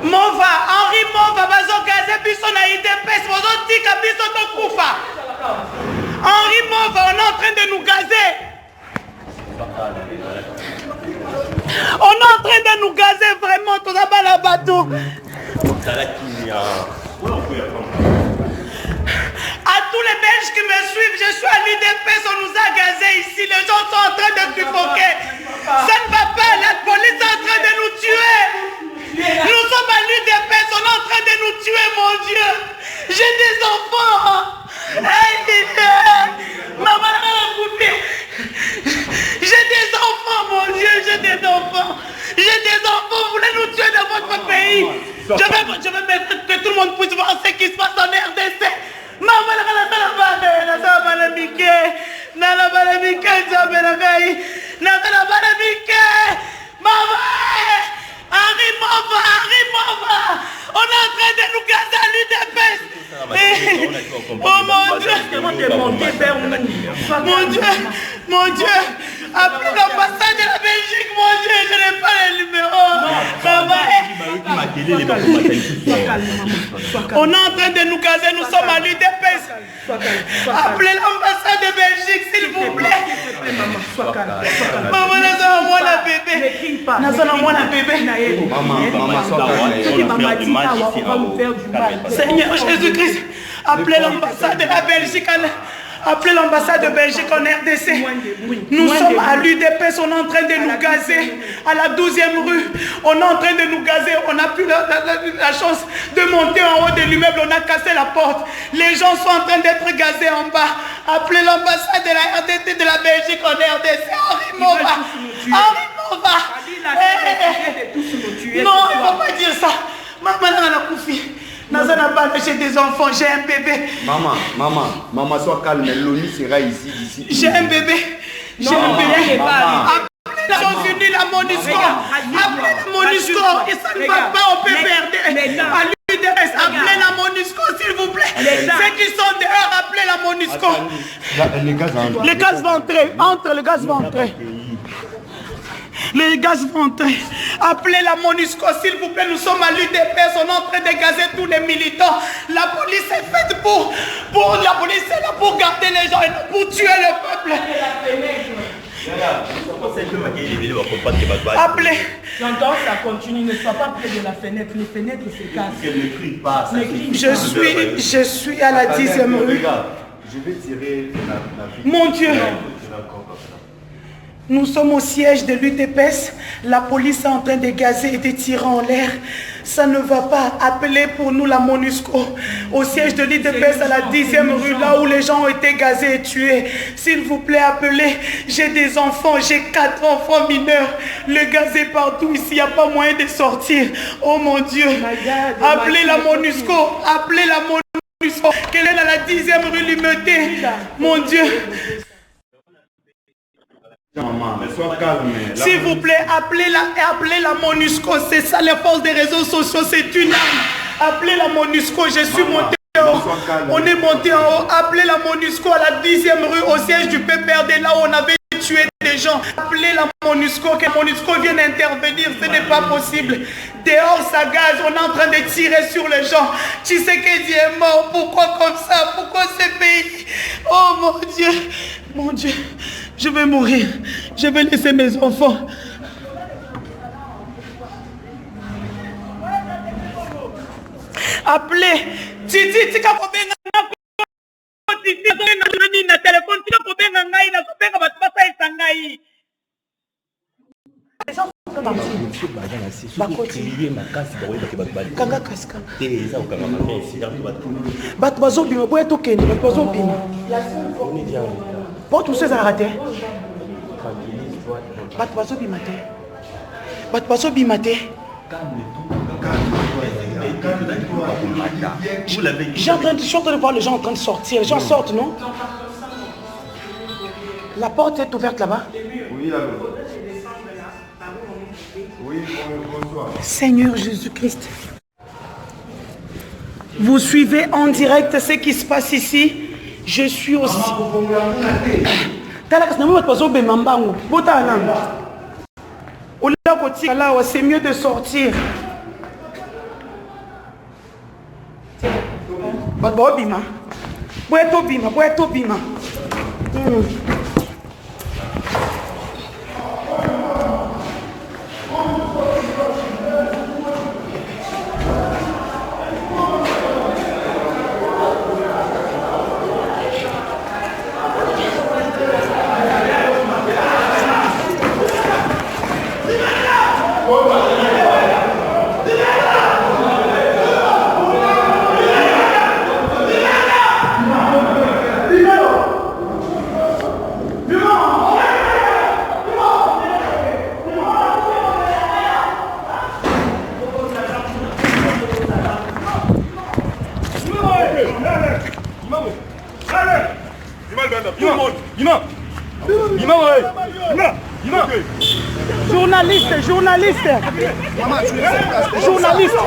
Mova, Henri Mova, bazo gazé biso na IDPS, bazo tika biso to kufa. Henri Mova, on est en train de nous gazer. On est en train de nous gazer vraiment, tout d'abord la bateau. À tous les Belges qui me suivent, je suis à l'IDPS, on nous a gazés ici, les gens sont en train de suffoquer. Ça ne va pas, la police est en train de nous tuer. Nous sommes à l'UDPS, on est en train de nous tuer, mon Dieu. J'ai des enfants. Maman a coupé. J'ai des enfants, mon Dieu, j'ai des enfants. J'ai des enfants, vous voulez nous tuer dans votre pays. Je vais mettre que tout le monde puisse voir ce qui se passe en RDC. Maman Henri Mova, on est en train de nous gazer à l'UDPS. Oh mon Dieu, mon Dieu, appelez l'ambassade de la Belgique, mon Dieu, je n'ai pas le numéro. On est en train de nous gazer, nous sommes à l'UDPS. Appelez l'ambassade de Belgique, s'il vous plaît. Maman, moi la bébé. Moi la bébé. Seigneur Jésus-Christ, appelez l'ambassade de la Belgique. Appelez l'ambassade de Belgique en RDC. Nous sommes à l'UDPS, on est en train de nous gazer. À la 12e rue, on est en train de nous gazer. On n'a plus la chance de monter en haut de l'immeuble. On a cassé la porte. Les gens sont en train d'être gazés en bas. Appelez l'ambassade de la RDC de la Belgique en RDC. Henri Mova. Henri Mova. Non, il ne faut pas dire ça. Maman, elle a coupé. J'ai des enfants, j'ai un bébé. Maman, sois calme, l'ONU sera ici, d'ici. J'ai un bébé. J'ai un bébé. Appelez la Nations Unies, la MONUSCO. Appelez la MONUSCO. Et ça ne va pas, on peut perdre. À l'UDPS, appelez la MONUSCO, s'il vous plaît. Ceux qui sont dehors, appelez la MONUSCO. Le gaz va entrer. Le gaz va entrer. Les gaz vont entrer. Appelez la MONUSCO, s'il vous plaît. Nous sommes à l'UDPS. On est en train de gazer tous les militants. La police est faite pour la police est là pour garder les gens et non pour tuer le peuple. Appelez. J'entends, ça continue. Ne sois pas près de la fenêtre. Les fenêtres se cassent. Je suis à la 10e rue. Je vais tirer la vie. Mon Dieu. Nous sommes au siège de l'UDPS. La police est en train de gazer et de tirer en l'air. Ça ne va pas. Appelez pour nous la MONUSCO. Au siège de l'UDPS à la 10e rue, là où les gens ont été gazés et tués. S'il vous plaît, appelez. J'ai des enfants. J'ai 4 enfants mineurs. Le gaz est partout ici. Il n'y a pas moyen de sortir. Oh mon Dieu. Appelez la MONUSCO. Appelez la MONUSCO. Qu'elle est à la 10e rue Limeuté. Mon Dieu. Sois calme. S'il vous plaît, appelez la MONUSCO. C'est ça, les forces des réseaux sociaux, c'est une arme. Appelez la MONUSCO, je suis monté en haut. On est monté en haut. Appelez la MONUSCO à la 10e rue, au siège du PPRD, là où on avait tué des gens. Appelez la MONUSCO, que la MONUSCO vienne intervenir, ce n'est pas possible. Dehors, ça gaz, on est en train de tirer sur les gens. Tshisekedi est mort, pourquoi comme ça? Pourquoi ce pays? Oh mon Dieu, mon Dieu. Je vais mourir. Je vais laisser mes enfants. Appelez. Titi, tika kobenga Titi, na téléphone, tika kobenga ngai na kobenga batu basa esangai. Batu bazobima boya tokende, batu bazobima. Pour tous ces arrêtés. Je suis en train de voir les gens en train de sortir. Les gens sortent, non? La porte est ouverte là-bas. Oui, là-bas. Oui, bonsoir. Seigneur Jésus-Christ. Vous suivez en direct ce qui se passe ici. Je suis aussi. Là, c'est mieux de sortir. Bima. Bima. Journaliste.